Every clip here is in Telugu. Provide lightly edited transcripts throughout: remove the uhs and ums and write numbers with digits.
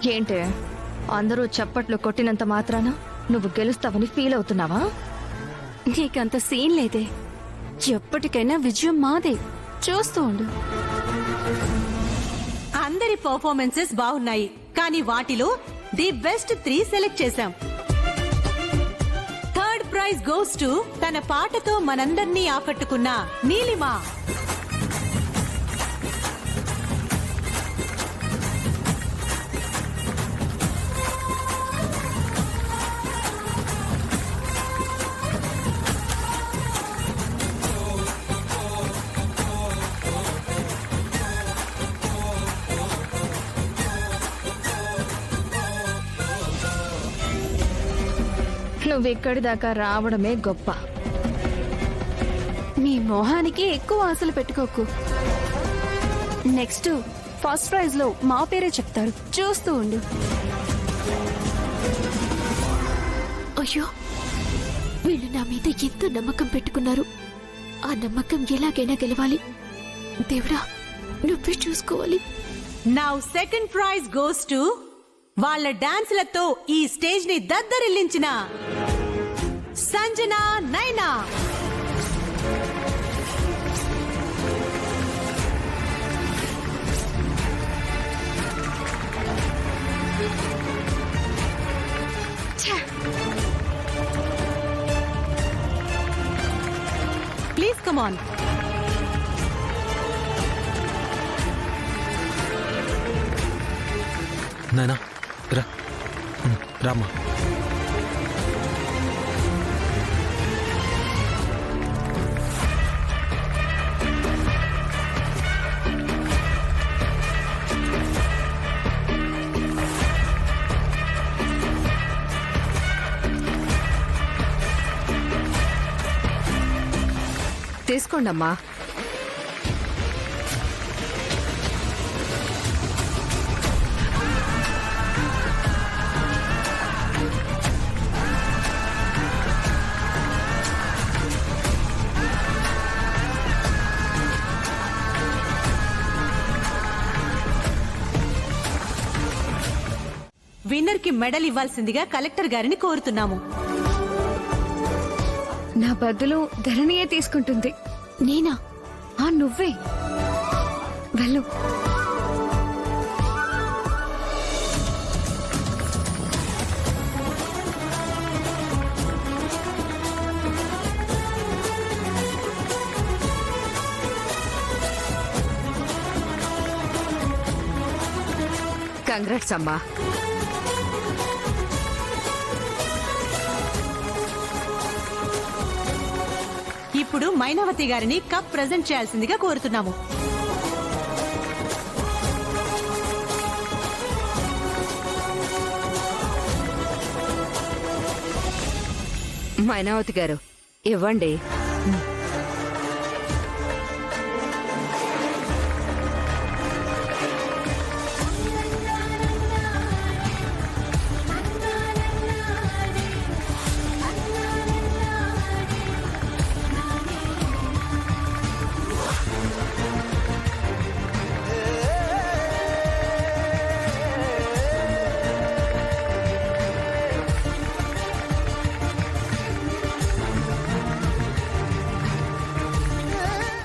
ఏంటే అందరూ చప్పట్లు కొట్టినంత మాత్రాన నువ్వు గెలుస్తావని ఫీల్ అవుతున్నావా? నీకంత సీన్ లేదే. ఎప్పటికైనా విజయం మాదే. చూస్తూ ఉండు. అందరి పర్ఫార్మెన్సెస్ బాగున్నాయి, కానీ వాటిలో ది బెస్ట్ 3 సెలెక్ట్ చేశాం. థర్డ్ ప్రైజ్ గోస్ టు తన పాటతో మనందర్నీ ఆకట్టుకున్న నీలిమా. నువ్వెక్కడి దాకా రావడమే గొప్ప. నీ మొహానికి ఎక్కువ ఆశలు పెట్టుకోకు. నెక్స్ట్ ఫస్ట్ ప్రైజ్ లో మా పేరే చెప్తారు. చూస్తూ ఉండు. అయ్యో, వీళ్ళు నా మీద ఎంతో నమ్మకం పెట్టుకున్నారు. ఆ నమ్మకం ఎలాగైనా గెలవాలి. దేవుడా, నువ్వే చూసుకోవాలి. Now second prize goes to వాళ్ళ డాన్స్లతో ఈ స్టేజ్ ని దద్దరిల్లించిన సంజన నైనా. Please come on. నాయనా రా, రామ్మా. తీసుకోండమ్మా. విన్నర్ కి మెడల్ ఇవ్వాల్సిందిగా కలెక్టర్ గారిని కోరుతున్నాము. నా బదులు ధరణియే తీసుకుంటుంది. నేనా? నువ్వే వెళ్ళు. కంగ్రాట్స్ అమ్మా. ఇప్పుడు మైనావతి గారిని కప్ ప్రెజెంట్ చేయాల్సిందిగా కోరుతున్నాము. మైనావతి గారు, ఇవ్వండి.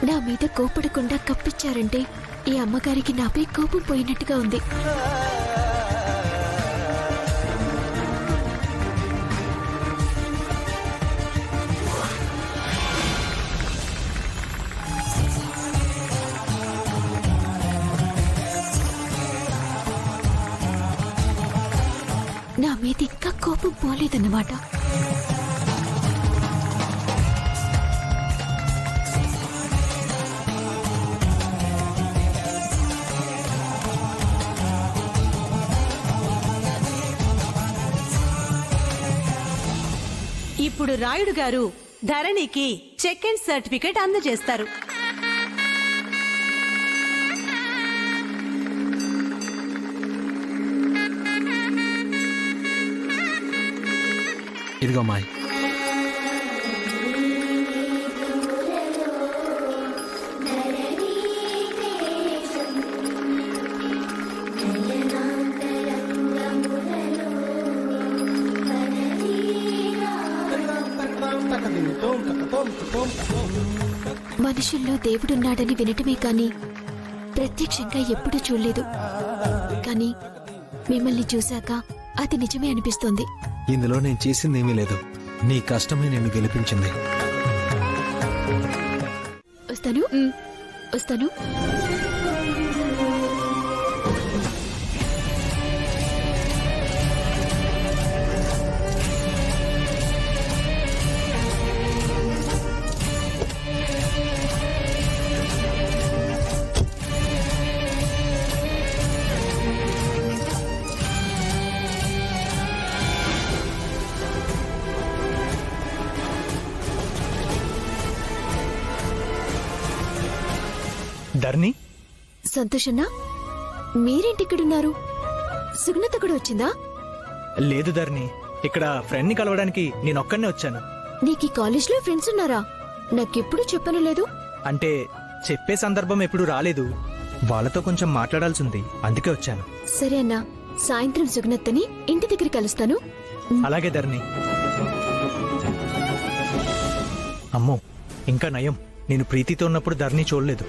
నా మీద కోపడకుండా కప్పిచ్చారంటే ఈ అమ్మగారికి నాపై కోపం పోయినట్టుగా ఉంది. నా మీద ఇంకా కోపం పోలేదన్నమాట. ఇప్పుడు రాయుడు గారు ధరణికి చెక్ అండ్ సర్టిఫికెట్ అందజేస్తారు. ఇదిగో మాయ్. మనుషుల్లో దేవుడున్నాడని వినటమే కాని ప్రత్యక్షంగా ఎప్పుడూ చూడలేదు. కానీ మిమ్మల్ని చూశాక అది నిజమే అనిపిస్తోంది. ఇందులో నేను చేసిందేమీ లేదు. నీ కష్టమే నిన్ను గెలిపించింది. వస్తాను వస్తాను. ధర్ని, సంతోషన్నా, మీరేంటిక్కడున్నారు? సుగుణత కూడా వచ్చిందా? లేదు ధర్ని, ఇక్కడ ఫ్రెండ్ ని కలవడానికి నేనొక్కనే వచ్చాను. నీకు ఈ కాలేజ్లో ఫ్రెండ్స్ ఉన్నారా? నాకెప్పుడు చెప్పను లేదు. అంటే చెప్పే సందర్భం ఎప్పుడు రాలేదు. వాళ్ళతో కొంచెం మాట్లాడాల్సి ఉంది, అందుకే వచ్చాను. సరే అన్నా, సాయంత్రం సుగుణత్తని ఇంటి దగ్గర కలుస్తాను. అలాగే ధర్ని. అమ్మో, ఇంకా నయం, నేను ప్రీతితో ఉన్నప్పుడు ధర్ని చూడలేదు.